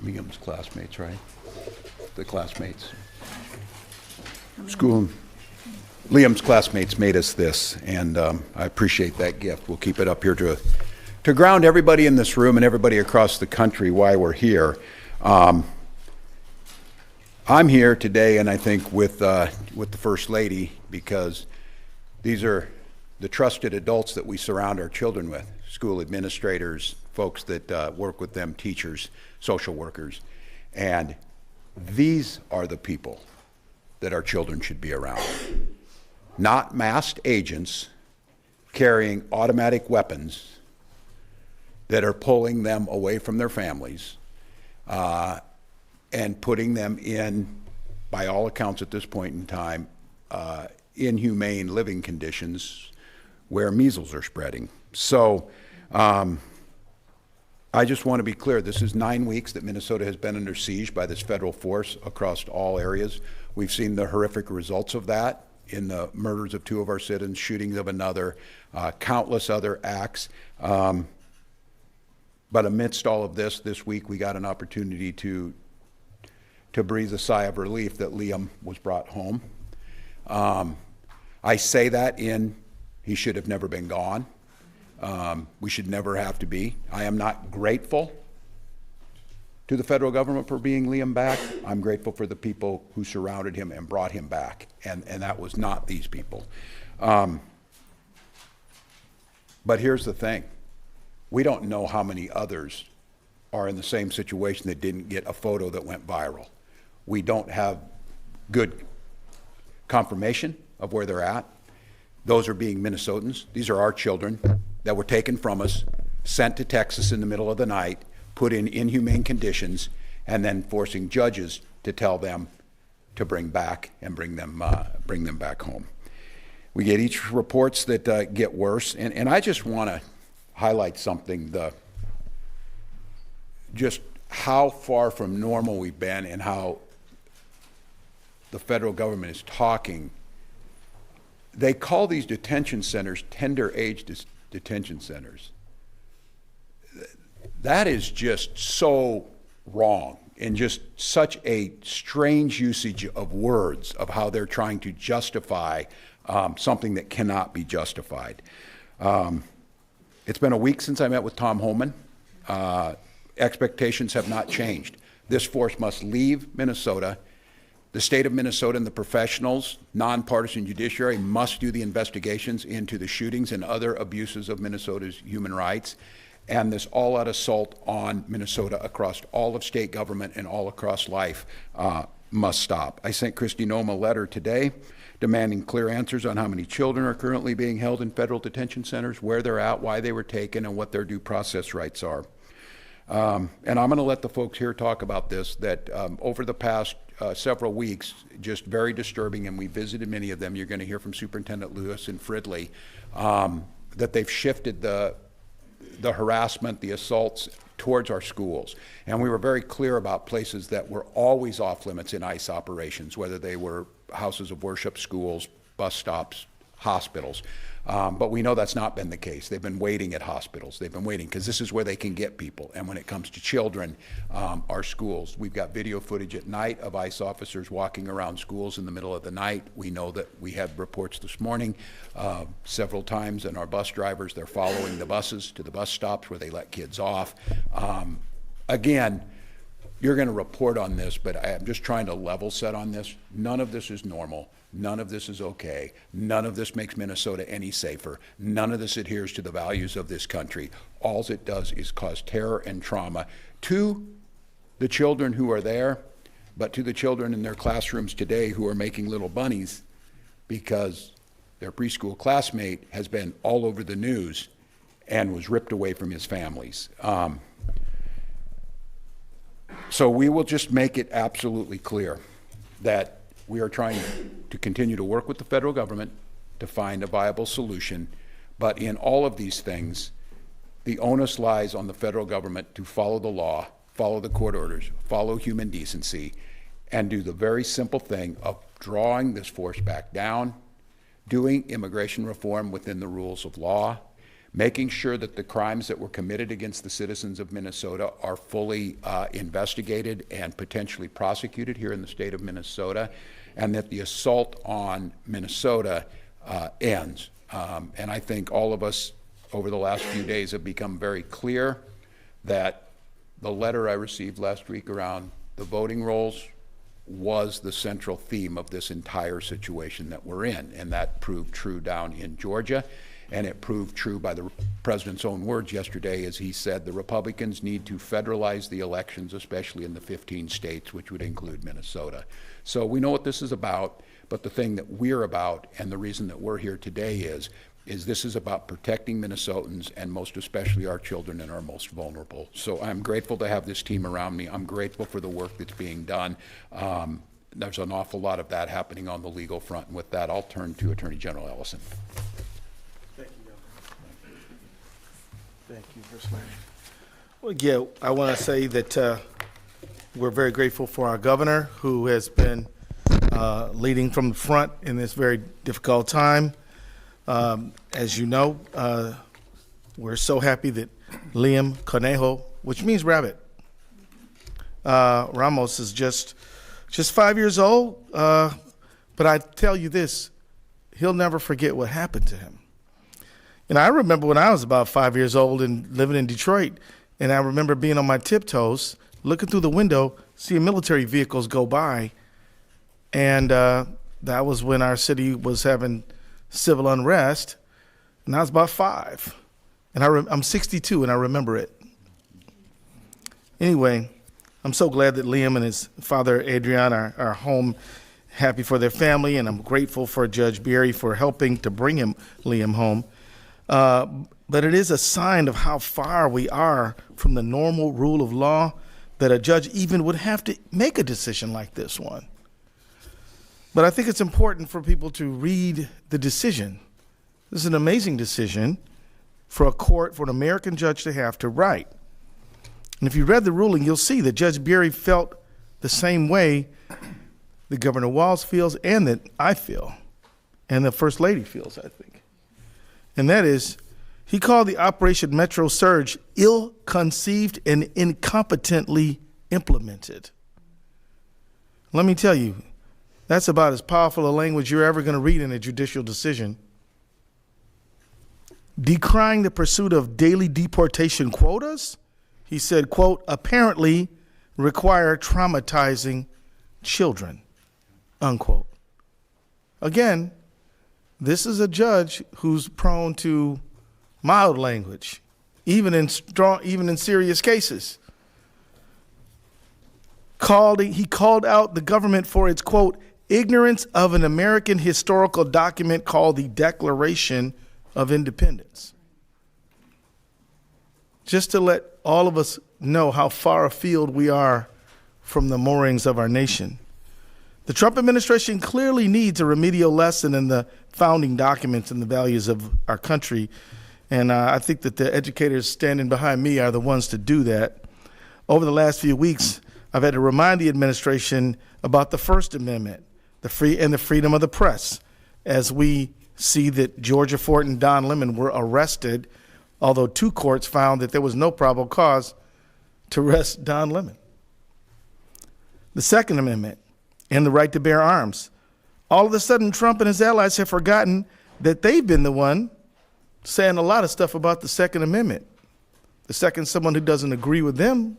Liam's classmates, right? The classmates. School. Liam's classmates made us this, and I appreciate that gift. We'll keep it up here to ground everybody in this room and everybody across the country why we're here. I'm here today, and I think with the First Lady, because these are the trusted adults that we surround our children with, school administrators, folks that work with them, teachers, social workers, and these are the people that our children should be around. Not masked agents carrying automatic weapons that are pulling them away from their families and putting them in, by all accounts at this point in time, inhumane living conditions where measles are spreading. So I just want to be clear, this is 9 weeks that Minnesota has been under siege by this federal force across all areas. We've seen the horrific results of that in the murders of 2 of our citizens, shootings of another, countless other acts. But amidst all of this week we got an opportunity to breathe a sigh of relief that Liam was brought home. I say that he should have never been gone. We should never have to be. I am not grateful to the federal government for bringing Liam back. I'm grateful for the people who surrounded him and brought him back, and that was not these people. But here's the thing. We don't know how many others are in the same situation that didn't get a photo that went viral. We don't have good confirmation of where they're at. Those are being Minnesotans. These are our children that were taken from us, sent to Texas in the middle of the night, put in inhumane conditions, and then forcing judges to tell them to bring back and bring them back home. We get each reports that get worse, and I just want to highlight something, just how far from normal we've been and how the federal government is talking. They call these detention centers tender age detention centers. That is just so wrong and just such a strange usage of words of how they're trying to justify something that cannot be justified. It's been a week since I met with Tom Homan. Expectations have not changed. This force must leave Minnesota. The state of Minnesota and the professionals, nonpartisan judiciary, must do the investigations into the shootings and other abuses of Minnesota's human rights. And this all-out assault on Minnesota across all of state government and all across life must stop. I sent Kristi Noem a letter today demanding clear answers on how many children are currently being held in federal detention centers, where they're at, why they were taken, and what their due process rights are. And I'm going to let the folks here talk about this, that over the past several weeks, just very disturbing, and we visited many of them. You're going to hear from Superintendent Lewis and Fridley that they've shifted the harassment, the assaults towards our schools. And we were very clear about places that were always off limits in ICE operations, whether they were houses of worship, schools, bus stops, hospitals. But we know that's not been the case. They've been waiting at hospitals. They've been waiting because this is where they can get people. And when it comes to children, our schools, we've got video footage at night of ICE officers walking around schools in the middle of the night. We know that we had reports this morning several times, and our bus drivers, they're following the buses to the bus stops where they let kids off. Again, you're going to report on this, but I'm just trying to level set on this. None of this is normal. None of this is okay. None of this makes Minnesota any safer. None of this adheres to the values of this country. All it does is cause terror and trauma to the children who are there, but to the children in their classrooms today who are making little bunnies because their preschool classmate has been all over the news and was ripped away from his families. So we will just make it absolutely clear that we are trying to continue to work with the federal government to find a viable solution, but in all of these things, the onus lies on the federal government to follow the law, follow the court orders, follow human decency, and do the very simple thing of drawing this force back down, doing immigration reform within the rules of law, making sure that the crimes that were committed against the citizens of Minnesota are fully investigated and potentially prosecuted here in the state of Minnesota, and that the assault on Minnesota ends. And I think all of us over the last few days have become very clear that the letter I received last week around the voting rolls was the central theme of this entire situation that we're in, and that proved true down in Georgia, and it proved true by the president's own words yesterday as he said the Republicans need to federalize the elections, especially in the 15 states, which would include Minnesota. So we know what this is about, but the thing that we're about and the reason that we're here today is this is about protecting Minnesotans and most especially our children and our most vulnerable. So I'm grateful to have this team around me. I'm grateful for the work that's being done. There's an awful lot of that happening on the legal front. And with that, I'll turn to Attorney General Ellison. Thank you, Governor. Thank you, First Lady. Well, yeah, I want to say that we're very grateful for our governor who has been leading from the front in this very difficult time. As you know, we're so happy that Liam Conejo, which means rabbit, Ramos is just 5 years old. But I tell you this, he'll never forget what happened to him. And I remember when I was about 5 years old and living in Detroit, and I remember being on my tiptoes, looking through the window, seeing military vehicles go by. And that was when our city was having civil unrest, and I was about 5. And I'm 62, and I remember it. Anyway, I'm so glad that Liam and his father, Adrian, are home, happy for their family, and I'm grateful for Judge Berry for helping to bring Liam home. But it is a sign of how far we are from the normal rule of law that a judge even would have to make a decision like this one. But I think it's important for people to read the decision. This is an amazing decision for a court, for an American judge to have to write. And if you read the ruling, you'll see that Judge Berry felt the same way that Governor Walz feels and that I feel, and the First Lady feels, I think. And that is, he called the Operation Metro Surge ill-conceived and incompetently implemented. Let me tell you, that's about as powerful a language you're ever going to read in a judicial decision. Decrying the pursuit of daily deportation quotas, he said, quote, apparently require traumatizing children, unquote. Again, this is a judge who's prone to mild language, even in serious cases. He called out the government for its, quote, ignorance of an American historical document called the Declaration of Independence. Just to let all of us know how far afield we are from the moorings of our nation. The Trump administration clearly needs a remedial lesson in the founding documents and the values of our country. And I think that the educators standing behind me are the ones to do that. Over the last few weeks, I've had to remind the administration about the First Amendment, the freedom of the press, as we see that Georgia Fort and Don Lemon were arrested, although 2 courts found that there was no probable cause to arrest Don Lemon. The Second Amendment and the right to bear arms. All of a sudden, Trump and his allies have forgotten that they've been the one saying a lot of stuff about the Second Amendment. The second someone who doesn't agree with them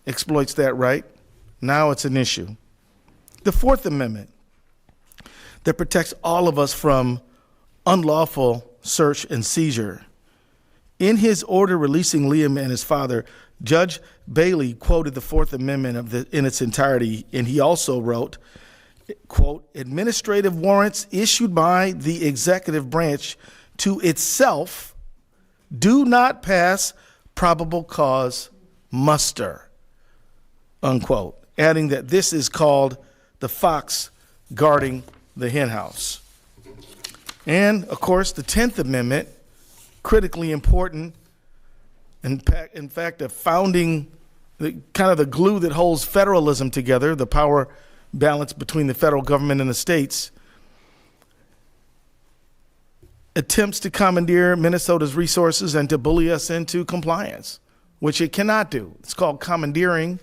exploits that right, now it's an issue. The Fourth Amendment that protects all of us from unlawful search and seizure. In his order releasing Liam and his father, Judge Bailey quoted the Fourth Amendment in its entirety, and he also wrote, quote, administrative warrants issued by the executive branch to itself do not pass probable cause muster, unquote, adding that this is called the fox guarding the henhouse. And, of course, the 10th Amendment, critically important, in fact, a founding, kind of the glue that holds federalism together, the power balance between the federal government and the states, attempts to commandeer Minnesota's resources and to bully us into compliance, which it cannot do. It's called commandeering,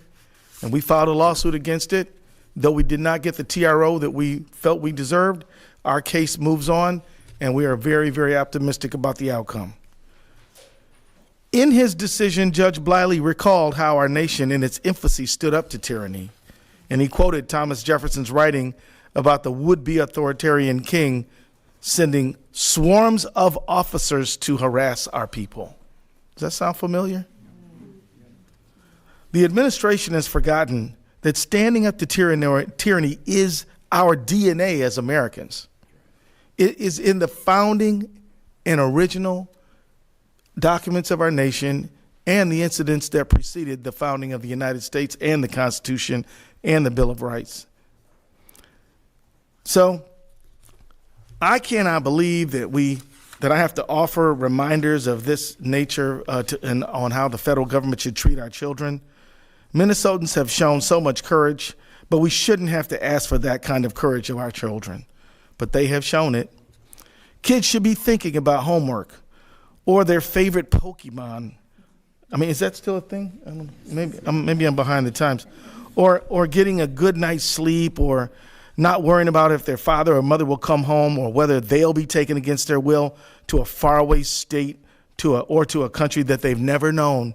and we filed a lawsuit against it. Though we did not get the TRO that we felt we deserved, our case moves on, and we are very, very optimistic about the outcome. In his decision, Judge Bliley recalled how our nation in its infancy stood up to tyranny, and he quoted Thomas Jefferson's writing about the would-be authoritarian king sending swarms of officers to harass our people. Does that sound familiar? The administration has forgotten that standing up to tyranny is our DNA as Americans. It is in the founding and original documents of our nation and the incidents that preceded the founding of the United States and the Constitution and the Bill of Rights. So I cannot believe that I have to offer reminders of this nature and on how the federal government should treat our children. Minnesotans have shown so much courage, but we shouldn't have to ask for that kind of courage of our children. But they have shown it. Kids should be thinking about homework or their favorite Pokemon. I mean, is that still a thing? I don't know. Maybe I'm behind the times. Or getting a good night's sleep, or not worrying about if their father or mother will come home, or whether they'll be taken against their will to a faraway state or to a country that they've never known.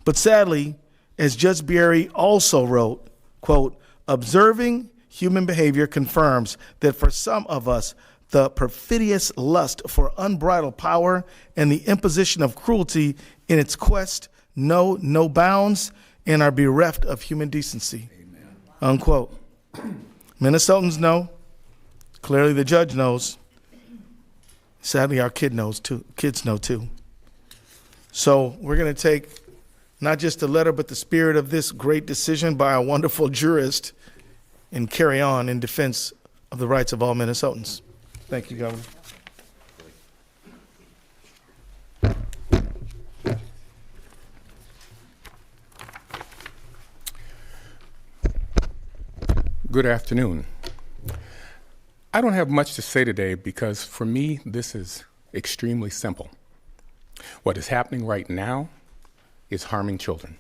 But sadly, as Judge Barry also wrote, quote, observing human behavior confirms that for some of us, the perfidious lust for unbridled power and the imposition of cruelty in its quest know no bounds and are bereft of human decency. Amen. Unquote. Minnesotans know. Clearly the judge knows. Sadly, our kids know too. So we're going to take not just the letter, but the spirit of this great decision by a wonderful jurist and carry on in defense of the rights of all Minnesotans. Thank you, Governor. Good afternoon. I don't have much to say today because for me, this is extremely simple. What is happening right now is harming children.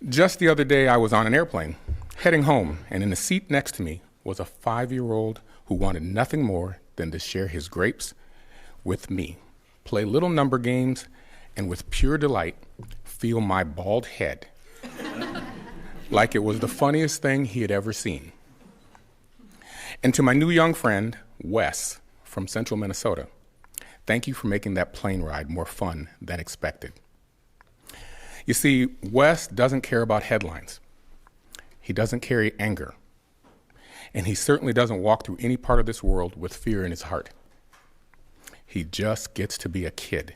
Just the other day, I was on an airplane heading home, and in the seat next to me was a 5-year-old who wanted nothing more than to share his grapes with me, play little number games, and with pure delight, feel my bald head like it was the funniest thing he had ever seen. And to my new young friend, Wes, from central Minnesota, thank you for making that plane ride more fun than expected. You see, Wes doesn't care about headlines. He doesn't carry anger. And he certainly doesn't walk through any part of this world with fear in his heart. He just gets to be a kid.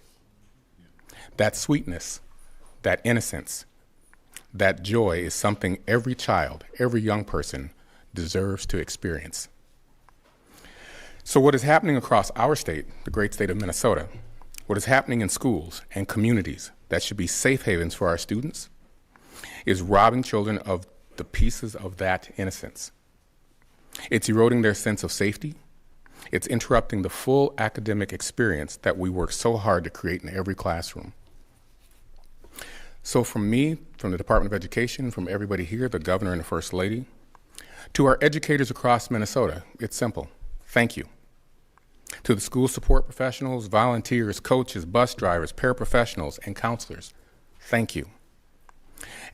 That sweetness, that innocence, that joy is something every child, every young person deserves to experience. So what is happening across our state, the great state of Minnesota, what is happening in schools and communities that should be safe havens for our students, is robbing children of the pieces of that innocence. It's eroding their sense of safety. It's interrupting the full academic experience that we work so hard to create in every classroom. So from me, from the Department of Education, from everybody here, the governor and the First Lady, to our educators across Minnesota, it's simple. Thank you. To the school support professionals, volunteers, coaches, bus drivers, paraprofessionals, and counselors, thank you.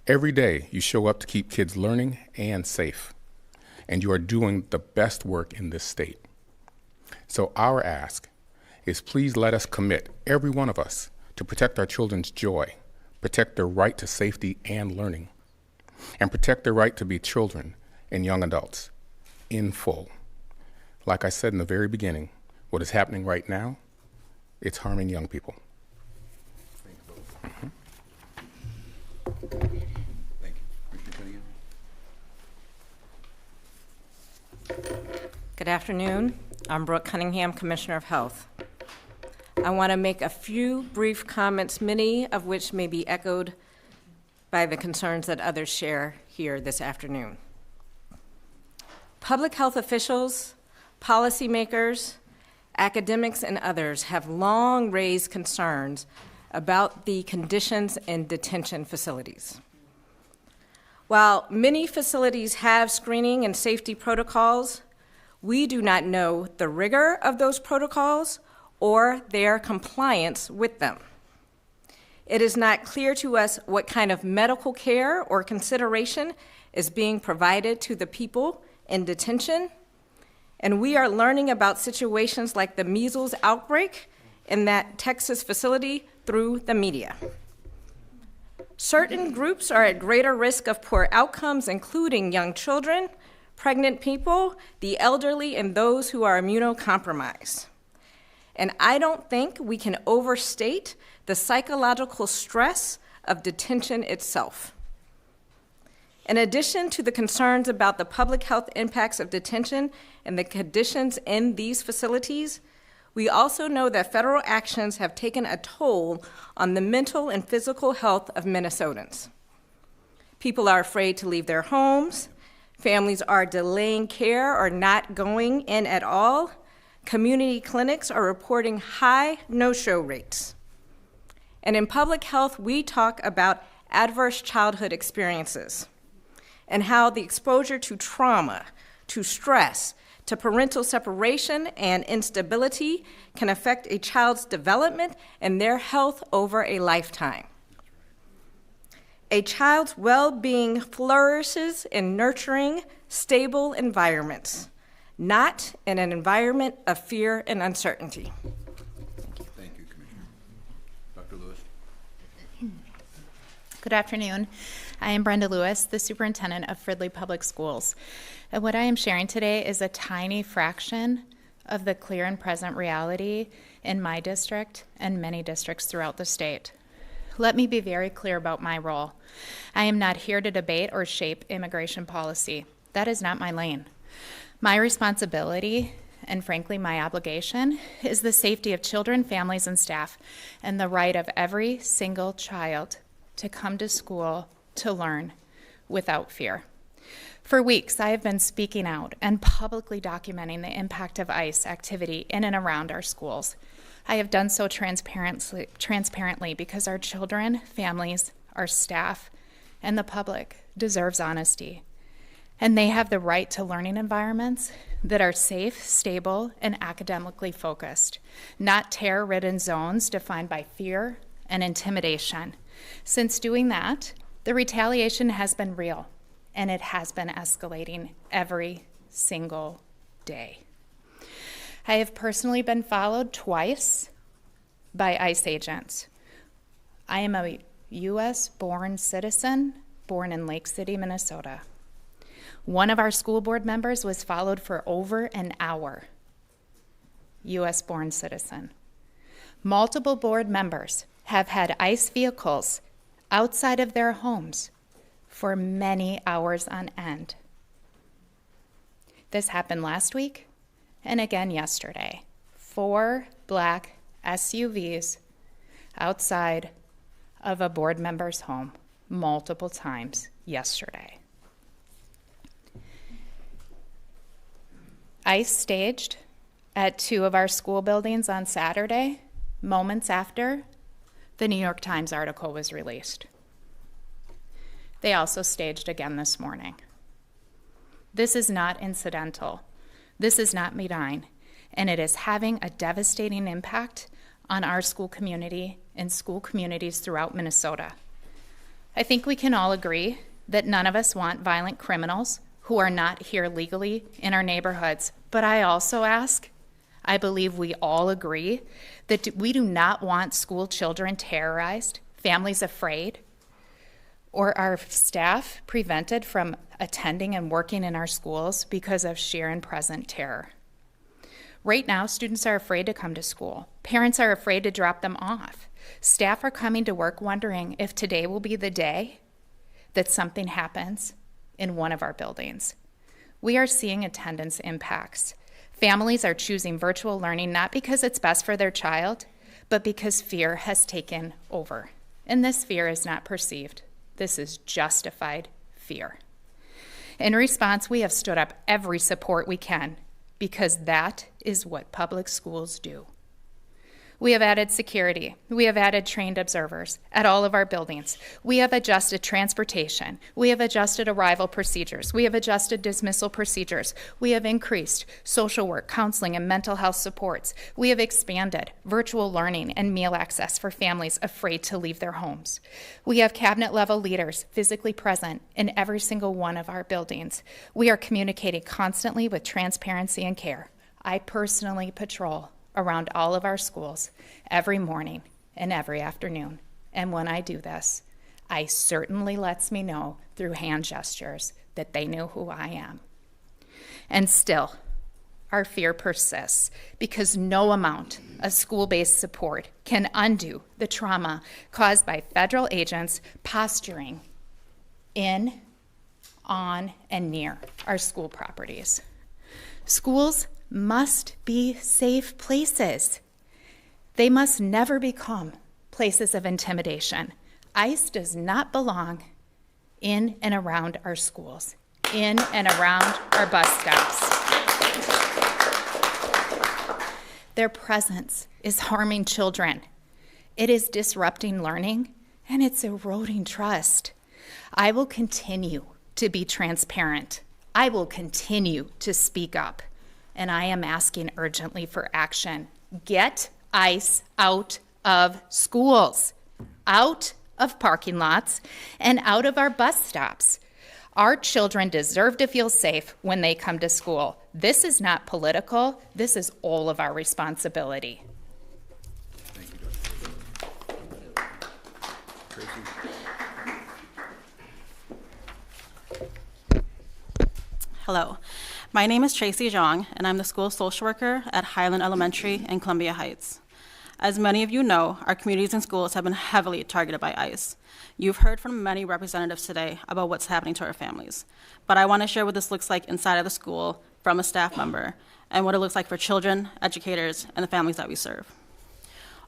Every day you show up to keep kids learning and safe, and you are doing the best work in this state. So our ask is please let us commit, every one of us, to protect our children's joy, protect their right to safety and learning, and protect their right to be children and young adults in full. Like I said in the very beginning, what is happening right now, it's harming young people. Thank you. Commissioner Cunningham. Good afternoon. I'm Brooke Cunningham, Commissioner of Health. I want to make a few brief comments, many of which may be echoed by the concerns that others share here this afternoon. Public health officials, policymakers, academics and others have long raised concerns about the conditions in detention facilities. While many facilities have screening and safety protocols, we do not know the rigor of those protocols or their compliance with them. It is not clear to us what kind of medical care or consideration is being provided to the people in detention, and we are learning about situations like the measles outbreak in that Texas facility through the media. Certain groups are at greater risk of poor outcomes, including young children, pregnant people, the elderly, and those who are immunocompromised. And I don't think we can overstate the psychological stress of detention itself. In addition to the concerns about the public health impacts of detention and the conditions in these facilities, we also know that federal actions have taken a toll on the mental and physical health of Minnesotans. People are afraid to leave their homes, families are delaying care or not going in at all, community clinics are reporting high no-show rates. And in public health, we talk about adverse childhood experiences and how the exposure to trauma, to stress, to parental separation and instability can affect a child's development and their health over a lifetime. A child's well-being flourishes in nurturing, stable environments, not in an environment of fear and uncertainty. Thank you, Commissioner. Dr. Lewis. Good afternoon. I am Brenda Lewis, the Superintendent of Fridley Public Schools. And what I am sharing today is a tiny fraction of the clear and present reality in my district and many districts throughout the state. Let me be very clear about my role. I am not here to debate or shape immigration policy. That is not my lane. My responsibility, and frankly my obligation, is the safety of children, families, and staff, and the right of every single child to come to school to learn without fear. For weeks, I have been speaking out and publicly documenting the impact of ICE activity in and around our schools. I have done so transparently because our children, families, our staff, and the public deserves honesty. And they have the right to learning environments that are safe, stable, and academically focused, not terror-ridden zones defined by fear and intimidation. Since doing that, the retaliation has been real, and it has been escalating every single day. I have personally been followed twice by ICE agents. I am a U.S.-born citizen, born in Lake City, Minnesota. One of our school board members was followed for over an hour, U.S.-born citizen. Multiple board members have had ICE vehicles outside of their homes for many hours on end. This happened last week and again yesterday. 4 black SUVs outside of a board member's home multiple times yesterday. ICE staged at 2 of our school buildings on Saturday, moments after the New York Times article was released. They also staged again this morning. This is not incidental. This is not benign, and it is having a devastating impact on our school community and school communities throughout Minnesota. I think we can all agree that none of us want violent criminals who are not here legally in our neighborhoods, but I also ask, I believe we all agree that we do not want school children terrorized, families afraid, or our staff prevented from attending and working in our schools because of sheer and present terror. Right now, students are afraid to come to school. Parents are afraid to drop them off. Staff are coming to work wondering if today will be the day that something happens in one of our buildings. We are seeing attendance impacts. Families are choosing virtual learning not because it's best for their child, but because fear has taken over. And this fear is not perceived. This is justified fear. In response, we have stood up every support we can because that is what public schools do. We have added security. We have added trained observers at all of our buildings. We have adjusted transportation. We have adjusted arrival procedures. We have adjusted dismissal procedures. We have increased social work, counseling, and mental health supports. We have expanded virtual learning and meal access for families afraid to leave their homes. We have cabinet-level leaders physically present in every single one of our buildings. We are communicating constantly with transparency and care. I personally patrol around all of our schools every morning and every afternoon. And when I do this, I certainly lets me know through hand gestures that they know who I am. And still, our fear persists because no amount of school-based support can undo the trauma caused by federal agents posturing in, on, and near our school properties. Schools must be safe places. They must never become places of intimidation. ICE does not belong in and around our schools, in and around our bus stops. Their presence is harming children. It is disrupting learning, and it's eroding trust. I will continue to be transparent. I will continue to speak up. And I am asking urgently for action. Get ICE out of schools, out of parking lots, and out of our bus stops. Our children deserve to feel safe when they come to school. This is not political. This is all of our responsibility. Thank you, Dr. Tracy. Hello, my name is Tracy Zhang, and I'm the school social worker at Highland Elementary in Columbia Heights. As many of you know, our communities and schools have been heavily targeted by ICE. You've heard from many representatives today about what's happening to our families, but I want to share what this looks like inside of the school from a staff member, and what it looks like for children, educators, and the families that we serve.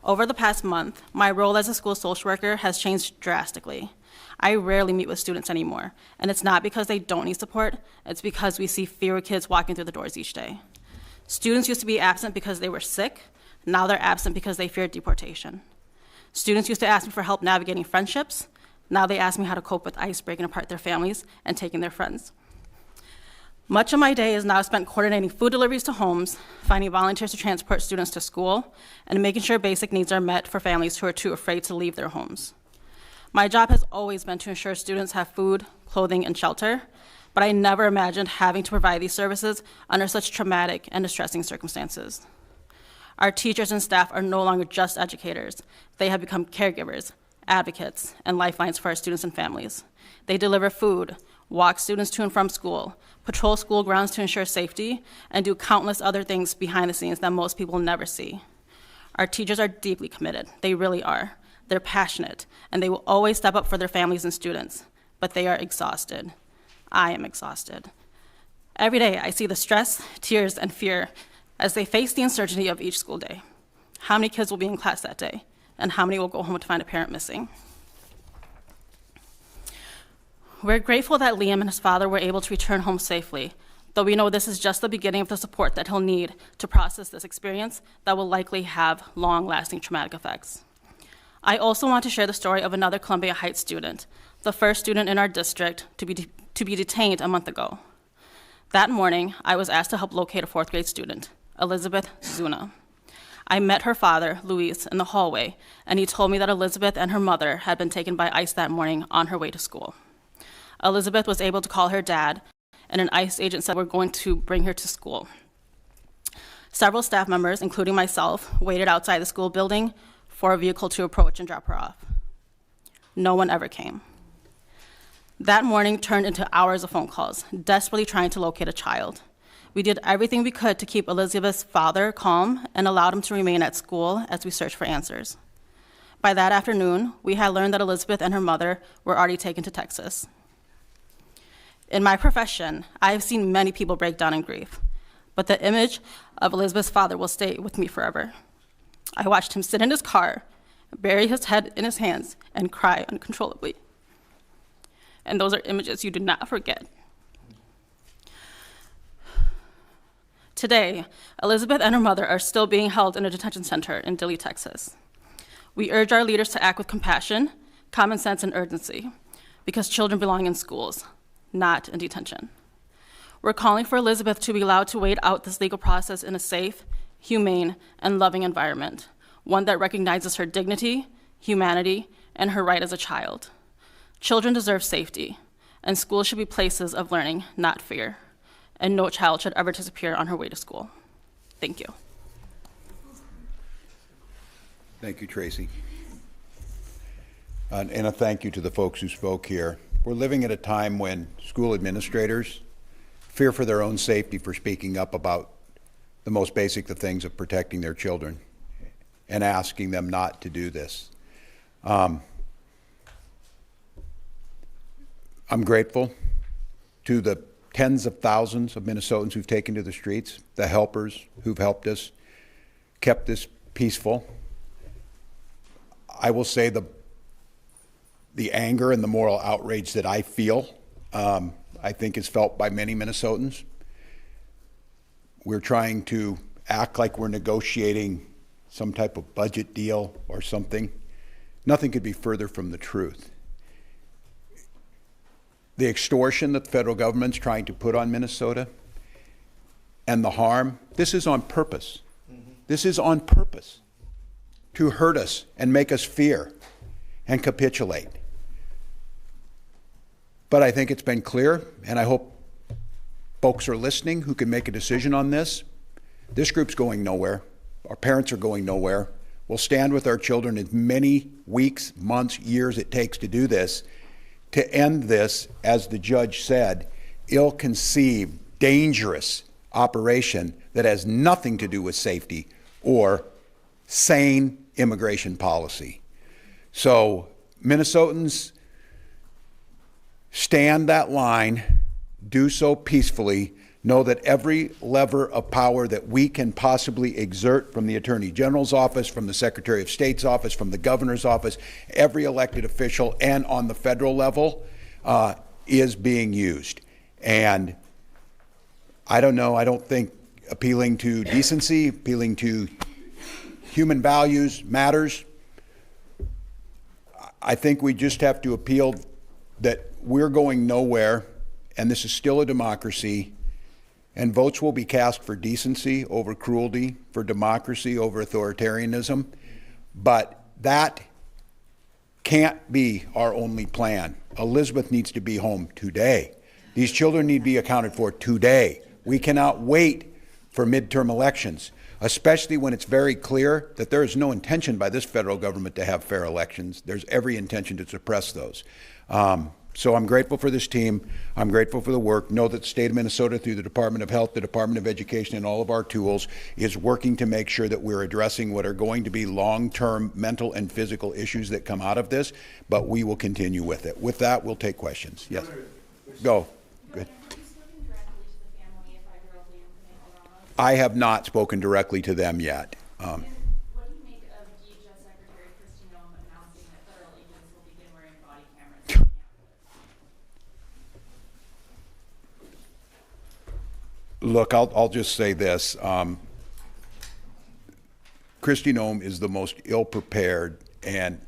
Over the past month, my role as a school social worker has changed drastically. I rarely meet with students anymore, and it's not because they don't need support, it's because we see fewer kids walking through the doors each day. Students used to be absent because they were sick, now they're absent because they feared deportation. Students used to ask me for help navigating friendships, now they ask me how to cope with ICE breaking apart their families and taking their friends. Much of my day is now spent coordinating food deliveries to homes, finding volunteers to transport students to school, and making sure basic needs are met for families who are too afraid to leave their homes. My job has always been to ensure students have food, clothing, and shelter, but I never imagined having to provide these services under such traumatic and distressing circumstances. Our teachers and staff are no longer just educators. They have become caregivers, advocates, and lifelines for our students and families. They deliver food, walk students to and from school, patrol school grounds to ensure safety, and do countless other things behind the scenes that most people never see. Our teachers are deeply committed. They really are. They're passionate, and they will always step up for their families and students, but they are exhausted. I am exhausted. Every day, I see the stress, tears, and fear as they face the uncertainty of each school day. How many kids will be in class that day, and how many will go home to find a parent missing? We're grateful that Liam and his father were able to return home safely, though we know this is just the beginning of the support that he'll need to process this experience that will likely have long-lasting traumatic effects. I also want to share the story of another Columbia Heights student, the first student in our district to be detained a month ago. That morning, I was asked to help locate a fourth grade student, Elizabeth Zuna. I met her father, Luis, in the hallway, and he told me that Elizabeth and her mother had been taken by ICE that morning on her way to school. Elizabeth was able to call her dad, and an ICE agent said we're going to bring her to school. Several staff members, including myself, waited outside the school building for a vehicle to approach and drop her off. No one ever came. That morning turned into hours of phone calls, desperately trying to locate a child. We did everything we could to keep Elizabeth's father calm and allowed him to remain at school as we searched for answers. By that afternoon, we had learned that Elizabeth and her mother were already taken to Texas. In my profession, I have seen many people break down in grief, but the image of Elizabeth's father will stay with me forever. I watched him sit in his car, bury his head in his hands, and cry uncontrollably. And those are images you do not forget. Today, Elizabeth and her mother are still being held in a detention center in Dilley, Texas. We urge our leaders to act with compassion, common sense, and urgency, because children belong in schools, not in detention. We're calling for Elizabeth to be allowed to wait out this legal process in a safe, humane, and loving environment, one that recognizes her dignity, humanity, and her right as a child. Children deserve safety, and schools should be places of learning, not fear. And no child should ever disappear on her way to school. Thank you. Thank you, Tracy. And a thank you to the folks who spoke here. We're living at a time when school administrators fear for their own safety for speaking up about the most basic of things of protecting their children and asking them not to do this. I'm grateful to the tens of thousands of Minnesotans who've taken to the streets, the helpers who've helped us, kept this peaceful. I will say the anger and the moral outrage that I feel, I think is felt by many Minnesotans. We're trying to act like we're negotiating some type of budget deal or something. Nothing could be further from the truth. The extortion that the federal government's trying to put on Minnesota and the harm, this is on purpose. This is on purpose to hurt us and make us fear and capitulate. But I think it's been clear, and I hope folks are listening who can make a decision on this. This group's going nowhere. Our parents are going nowhere. We'll stand with our children as many weeks, months, years it takes to do this, to end this, as the judge said, ill-conceived, dangerous operation that has nothing to do with safety or sane immigration policy. So Minnesotans, stand that line, do so peacefully, know that every lever of power that we can possibly exert, from the Attorney General's office, from the Secretary of State's office, from the Governor's office, every elected official, and on the federal level, is being used. And I don't know, I don't think appealing to decency, appealing to human values matters. I think we just have to appeal that we're going nowhere, and this is still a democracy, and votes will be cast for decency over cruelty, for democracy over authoritarianism, but that can't be our only plan. Elizabeth needs to be home today. These children need to be accounted for today. We cannot wait for midterm elections, especially when it's very clear that there is no intention by this federal government to have fair elections. There's every intention to suppress those. So I'm grateful for this team. I'm grateful for the work. Know that the state of Minnesota, through the Department of Health, the Department of Education, and all of our tools, is working to make sure that we're addressing what are going to be long-term mental and physical issues that come out of this, but we will continue with it. With that, we'll take questions. Yes. Go. Good. I have not spoken directly to them yet. What do you make of DHS Secretary Kristi Noem announcing that federal agents will begin wearing body cameras? Look, I'll just say this. Kristi Noem is the most ill-prepared and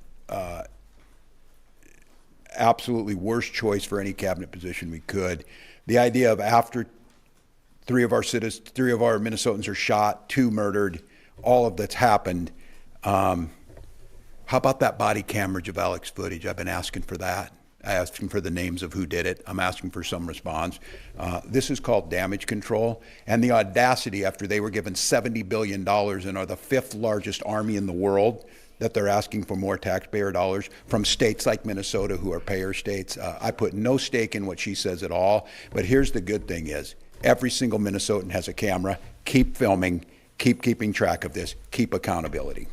absolutely worst choice for any cabinet position we could. The idea of after three of our Minnesotans are shot, 2 murdered, all of that's happened. How about that body camera of Alex footage? I've been asking for that. I asked for the names of who did it. I'm asking for some response. This is called damage control. And the audacity, after they were given $70 billion and are the 5th largest army in the world, that they're asking for more taxpayer dollars from states like Minnesota, who are payer states. I put no stake in what she says at all. But here's the good thing is, every single Minnesotan has a camera. Keep filming, keep keeping track of this, keep accountability.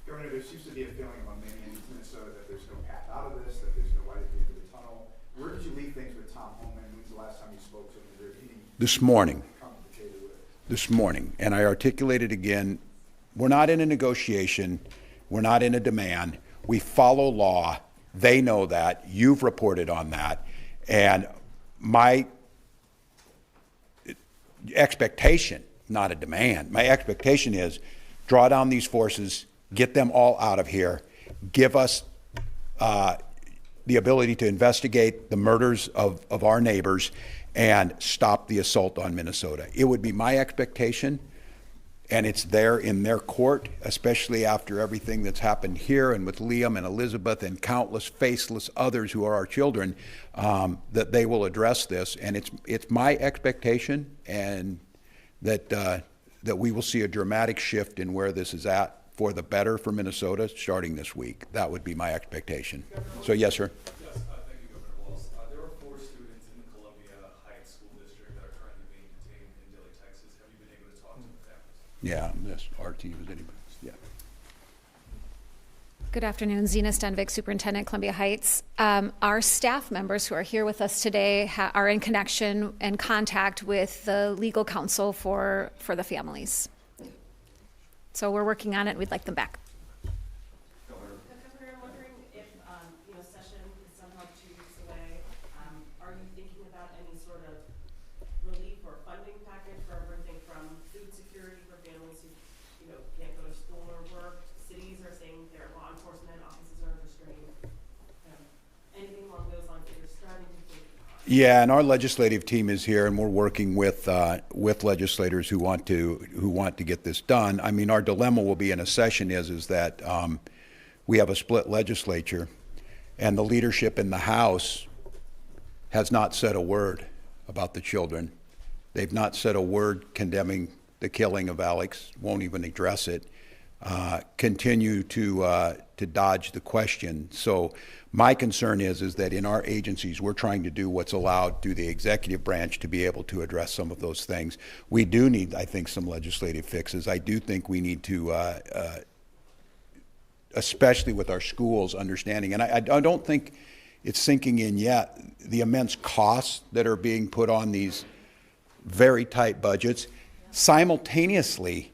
Governor, there seems to be a feeling among many in Minnesota that there's no path out of this, that there's no light at the end of the tunnel. Where did you leave things with Tom Homan? When's the last time you spoke to him? Is there any This morning. come to the table with? This morning, and I articulated again, we're not in a negotiation, we're not in a demand. We follow law. They know that. You've reported on that. And my expectation not a demand. My expectation is draw down these forces, get them all out of here, give us the ability to investigate the murders of our neighbors and stop the assault on Minnesota. It would be my expectation, and it's there in their court, especially after everything that's happened here and with Liam and Elizabeth and countless faceless others who are our children, that they will address this. And it's my expectation and that we will see a dramatic shift in where this is at for the better for Minnesota starting this week. That would be my expectation. So yes, sir. Yes, thank you, Governor Walz. There are 4 students in the Columbia Heights School District that are currently being detained in Dilley, Texas. Have you been able to talk to the families? Yeah, this RT was anybody. Yeah. Good afternoon, Zena Stenvik, Superintendent, Columbia Heights. Our staff members who are here with us today are in connection and contact with the legal counsel for the families. So we're working on it. We'd like them back. Governor, I'm wondering if, session is somehow 2 weeks away. Are you thinking about any sort of relief or funding package for everything from food security for families who, can't go to school or work? Cities are saying their law enforcement offices are restrained. Anything along those lines that you're starting to think about? Yeah, and our legislative team is here, and we're working with legislators who want to get this done. I mean, our dilemma will be in a session is that we have a split legislature, and the leadership in the House has not said a word about the children. They've not said a word condemning the killing of Alex. Won't even address it. Continue to dodge the question. So my concern is that in our agencies, we're trying to do what's allowed through the executive branch to be able to address some of those things. We do need, I think, some legislative fixes. I do think we need to, especially with our schools, understanding, and I don't think it's sinking in yet, the immense costs that are being put on these very tight budgets. Simultaneously,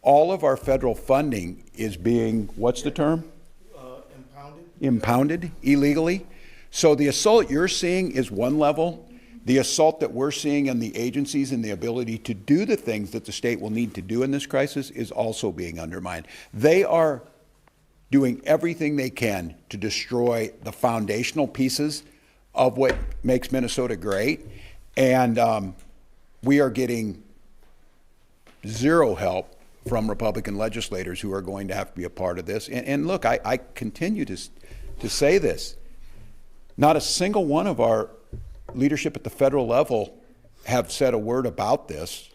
all of our federal funding is being, what's the term? Impounded illegally. So the assault you're seeing is one level. The assault that we're seeing in the agencies and the ability to do the things that the state will need to do in this crisis is also being undermined. They are doing everything they can to destroy the foundational pieces of what makes Minnesota great. And we are getting zero help from Republican legislators who are going to have to be a part of this. And look, I continue to say this. Not a single one of our leadership at the federal level have said a word about this.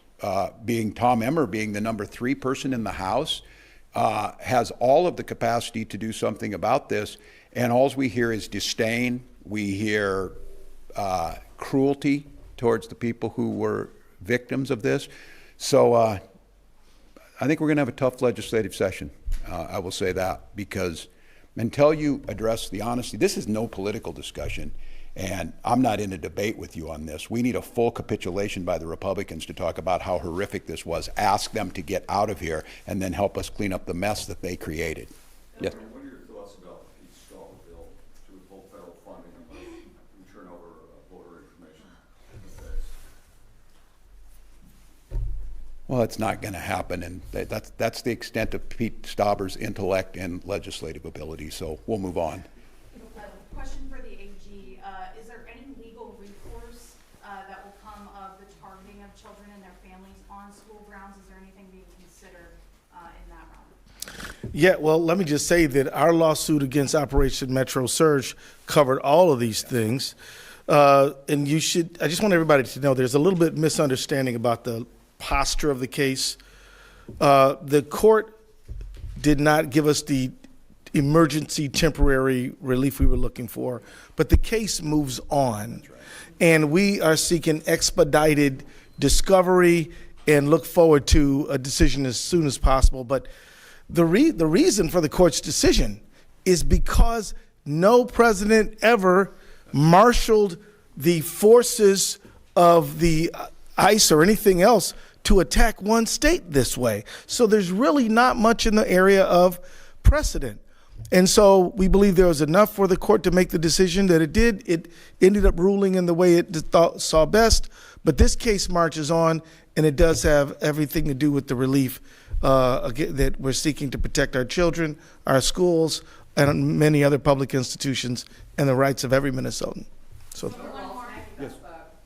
Being Tom Emmer, being the number 3 person in the House, has all of the capacity to do something about this. And all we hear is disdain. We hear cruelty towards the people who were victims of this. So I think we're going to have a tough legislative session. I will say that, because until you address the honesty, this is no political discussion, and I'm not in a debate with you on this. We need a full capitulation by the Republicans to talk about how horrific this was, ask them to get out of here, and then help us clean up the mess that they created. Yes. What are your thoughts about the Pete Stahl bill to withhold federal funding unless you turn over voter information? Well, it's not going to happen, and that's the extent of Pete Stauber's intellect and legislative ability, so we'll move on. Question for the AG. Is there any legal recourse that will come of the targeting of children and their families on school grounds? Is there anything being considered in that realm? Yeah, well, let me just say that our lawsuit against Operation Metro Surge covered all of these things. And I just want everybody to know there's a little bit misunderstanding about the posture of the case. The court did not give us the emergency temporary relief we were looking for, but the case moves on. Right. And we are seeking expedited discovery and look forward to a decision as soon as possible. But the reason for the court's decision is because no president ever marshaled the forces of the ICE or anything else to attack one state this way. So there's really not much in the area of precedent. And so we believe there was enough for the court to make the decision that it did. It ended up ruling in the way it saw best. But this case marches on, and it does have everything to do with the relief that we're seeking to protect our children, our schools, and many other public institutions, and the rights of every Minnesotan. So. Yes.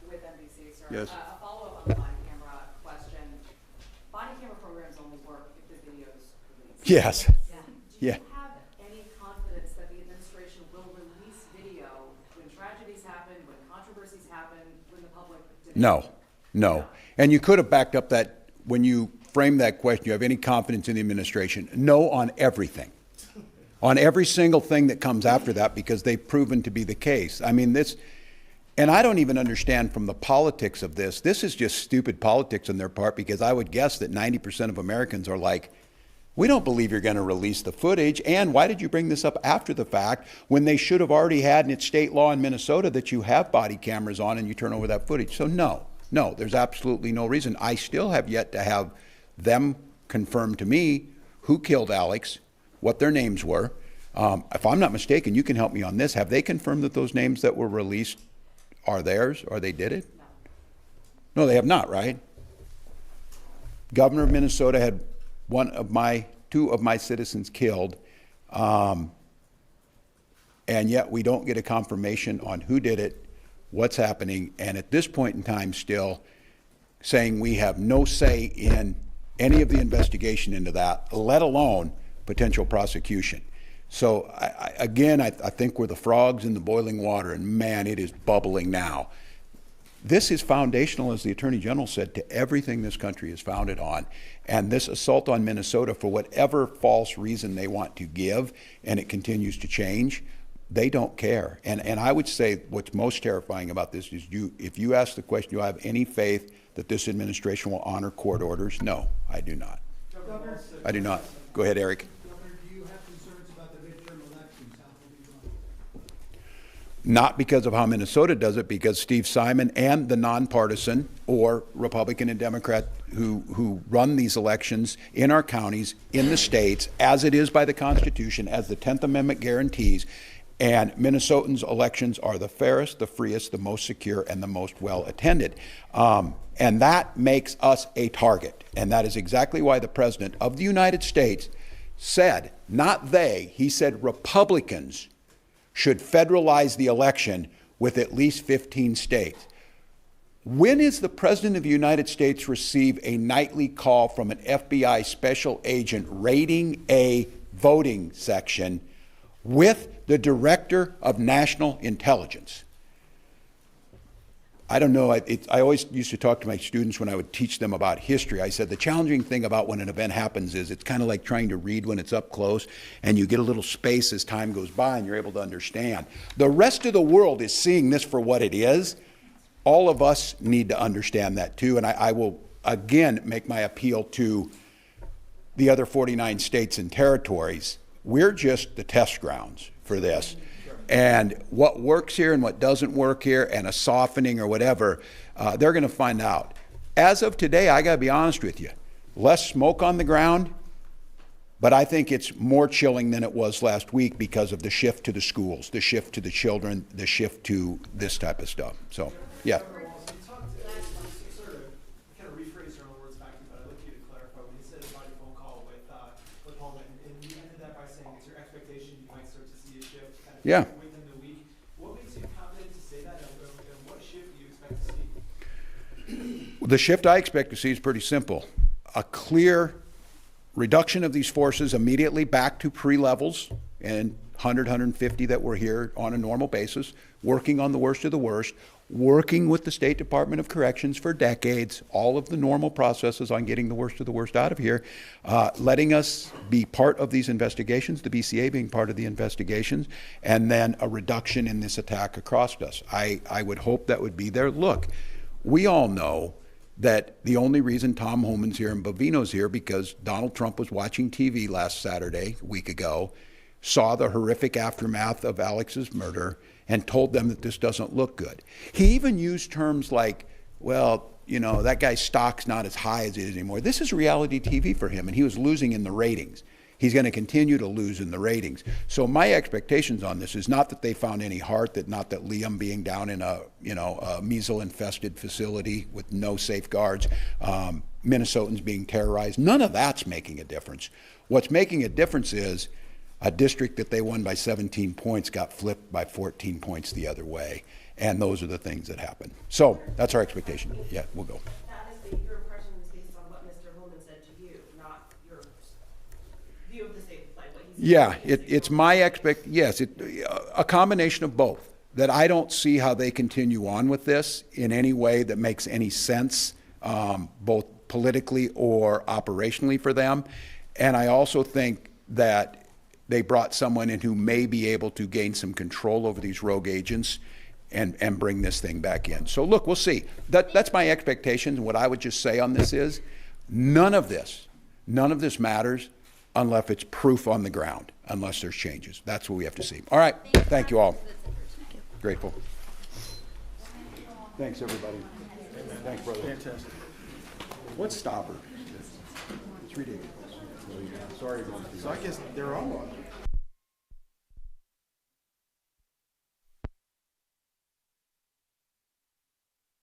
With NBC, sir. Yes. A follow-up on the body camera question. Body camera programs only work if the video's released. Yes. Do you Yeah. have any confidence that the administration will release video when tragedies happen, when controversies happen, when the public didn't? No. And you could have backed up that when you framed that question. You have any confidence in the administration? No, on everything. On every single thing that comes after that, because they've proven to be the case. I mean, this, and I don't even understand from the politics of this. This is just stupid politics on their part, because I would guess that 90% of Americans are like, we don't believe you're going to release the footage, and why did you bring this up after the fact when they should have already had, and it's state law in Minnesota that you have body cameras on and you turn over that footage. So no, there's absolutely no reason. I still have yet to have them confirm to me who killed Alex, what their names were. If I'm not mistaken, you can help me on this. Have they confirmed that those names that were released are theirs, or they did it? No, they have not, right? Governor of Minnesota had two of my citizens killed, and yet we don't get a confirmation on who did it, what's happening, and at this point in time still saying we have no say in any of the investigation into that, let alone potential prosecution. So I think we're the frogs in the boiling water, and man, it is bubbling now. This is foundational, as the Attorney General said, to everything this country is founded on. And this assault on Minnesota, for whatever false reason they want to give, and it continues to change, they don't care. And I would say what's most terrifying about this is if you ask the question, do I have any faith that this administration will honor court orders? No, I do not. I do not. Go ahead, Eric. Not because of how Minnesota does it, because Steve Simon and the nonpartisan or Republican and Democrat who run these elections in our counties, in the states, as it is by the Constitution, as the 10th Amendment guarantees, and Minnesotans' elections are the fairest, the freest, the most secure, and the most well-attended. And that makes us a target. And that is exactly why the President of the United States said, not they, he said Republicans should federalize the election with at least 15 states. When is the President of the United States receive a nightly call from an FBI special agent raiding a voting section with the Director of National Intelligence? I don't know, I always used to talk to my students when I would teach them about history. I said the challenging thing about when an event happens is it's kind of like trying to read when it's up close, and you get a little space as time goes by and you're able to understand. The rest of the world is seeing this for what it is. All of us need to understand that too, and I will again make my appeal to the other 49 states and territories. We're just the test grounds for this. And what works here and what doesn't work here, and a softening or whatever, they're going to find out. As of today, I got to be honest with you, less smoke on the ground, but I think it's more chilling than it was last week because of the shift to the schools, the shift to the children, the shift to this type of stuff. So, yeah. Yeah. Within the week. What makes you confident to say that, and what shift do you expect to see? The shift I expect to see is pretty simple. A clear reduction of these forces immediately back to pre-levels and 100, 150 that were here on a normal basis, working on the worst of the worst, working with the State Department of Corrections for decades, all of the normal processes on getting the worst of the worst out of here, letting us be part of these investigations, the BCA being part of the investigations, and then a reduction in this attack across us. I would hope that would be there. Look, we all know that the only reason Tom Homan's here and Bovino's here because Donald Trump was watching TV last Saturday, a week ago, saw the horrific aftermath of Alex's murder, and told them that this doesn't look good. He even used terms like, well, you know, that guy's stock's not as high as it is anymore. This is reality TV for him, and he was losing in the ratings. he's going to continue to lose in the ratings. So my expectations on this is not that they found any heart, not that Liam being down in a measles-infested facility with no safeguards, Minnesotans being terrorized. None of that's making a difference. What's making a difference is a district that they won by 17 points got flipped by 14 points the other way. And those are the things that happen. So that's our expectation. Yeah, we'll go. That is your impression is based on what Mr. Holman said to you, not your view of the state, like what he said. Yeah, it's my a combination of both. That I don't see how they continue on with this in any way that makes any sense, both politically or operationally for them. And I also think that they brought someone in who may be able to gain some control over these rogue agents and bring this thing back in. So look, we'll see. That's my expectation. What I would just say on this is none of this matters unless it's proof on the ground, unless there's changes. That's what we have to see. All right, thank you all. Grateful. Thanks, everybody. Thanks, brother. Fantastic. What's stopper? It's ridiculous. Sorry. So I guess they're all on.